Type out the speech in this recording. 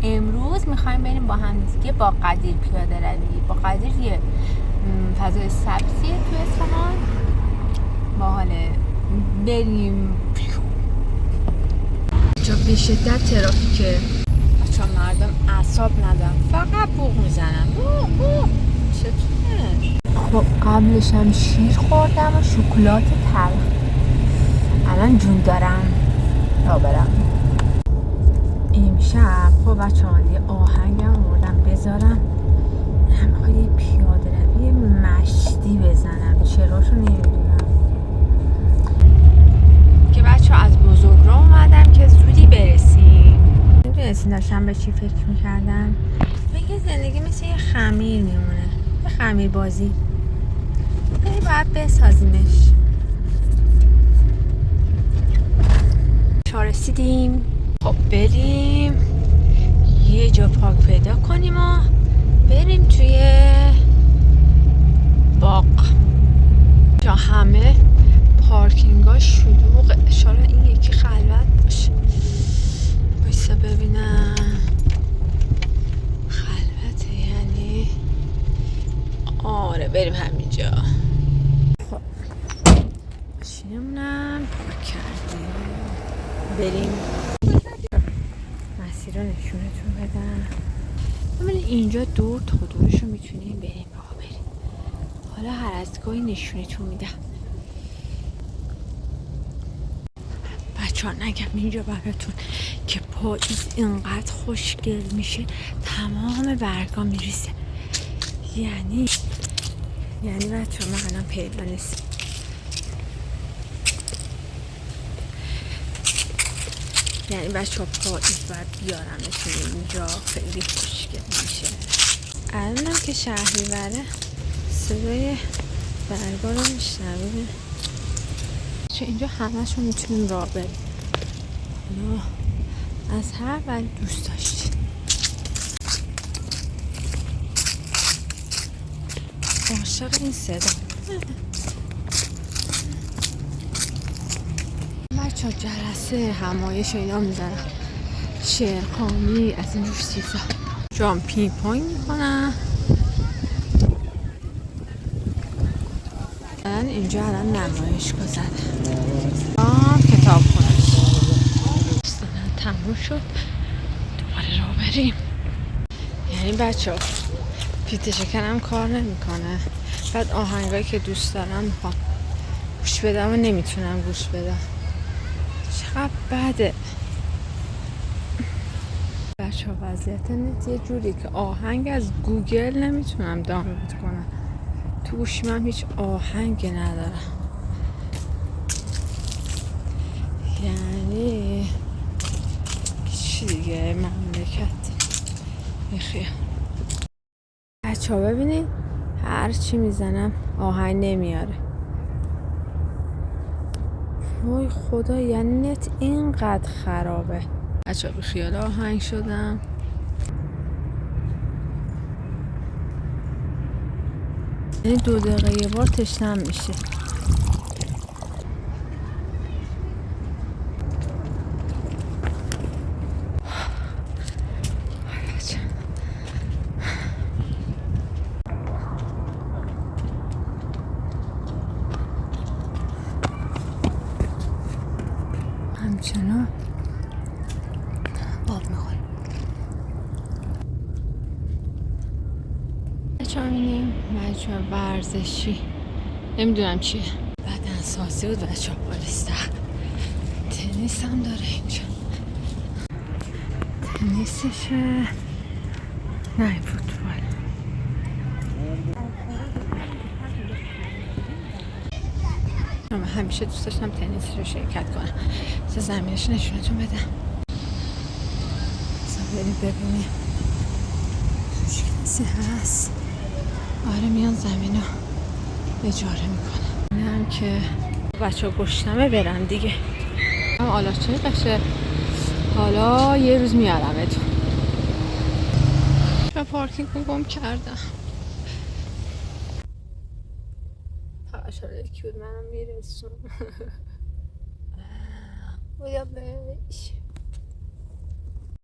امروز میخوایم بریم با هم دیگه با قدیر پیاده روی. با قدیر یه فضای سبزیه تو اصفهان، باحاله. بریم. جا به شدت ترافیکه، چون مردم اعصاب ندارن، فقط بوق میزنن. بوق چطوره؟ خب قبلش هم شیر خوردم و شکلات تلخ. الان جون دارم را برم. امشب خب بچه‌ها یه آهنگم آوردم بذارم، هم یه پیاده روی مشتی بزنم. چراشو نمیدونم که بچه‌ها از بزرگراه اومدم که زودی برسیم. نمیدونستین داشتم به چی فکر میکردم؟ بگه زندگی مثل یه خمیر میمونه، یه خمیر بازی، یعنی باید بسازیمش. شما رسیدیم. خب بریم یه جا پارک پیدا کنیم و بریم توی باغ. جا همه پارکینگا شلوغه، انشالله این یکی خلوت باشه. بایستا ببینم. خلوته یعنی آره بریم همینجا. خب ماشینمونم پارک کردیم، بریم. مسیر رو نشونتون بدم. ببینید اینجا دور تا دورشو میتونیم بریم راه بریم. حالا هر از گاهی نشونتون میدم. بچه‌ها نگم اینجا براتون که پاییز اینقدر خوشگل میشه، تمام برگا میریزه. یعنی بچه‌ها من الان پیدا نیست. یعنی بچه‌ها پاییز باید بیارمتون اینجا، خیلی خوشگل میشه. الانم که شهریوره صدای برگا رو میشنویم. چه اینجا همه‌شون میتونیم راه بریم. حالا از هر ولی دوست داشتید. عاشق این صدا. بچه‌ها جلسه همایش اینا میذارن، شعرخوانی از این جور چیزا. جامپینگ پوینت میکنن. اینجا الان نمایشگاه زده. کتاب خونه تموم شد، دوباره راه بریم. یعنی بچه ها فیلتر شکنم کار نمیکنه، بعد آهنگایی که دوست دارم میخوام گوش بدم و نمیتونم گوش بدم. چقدر بده بچه ها. وضعیت نت یه جوری که آهنگ از گوگل نمیتونم دانلود کنم، تو گوشی من هیچ آهنگ ندارم. یعنی چی دیگه مملکت بخیر. بچه ها ببینید هر چی میزنم آهنگ نمیاره. وای خدا، یعنی نت اینقدر خرابه. بچه ها بخیال آهنگ شدم. یعنی 2 دقیقه یه بار تشنم میشه. همچنان آب میخوریم. بچه ها می‌بینیم مجموعه ورزشی نمیدونم چیه، بدنسازی بود بچه ها. بالستر تنیس هم داره اینجا. تنیسشه نه فوتبال. من همیشه دوست داشتم تنیس رو شرکت کنم. زمینش نشونتون بدم. بریم ببینیم چه کسی هست. آره میان زمین رو اجاره میکنن. اینم که بچه ها گشتمه برن دیگه. هم آلاچه قشه. حالا یه روز میارم اتون. من پارکینگ رو گم کردم. پاشاره یکی بود منم میرسون. بویا بهش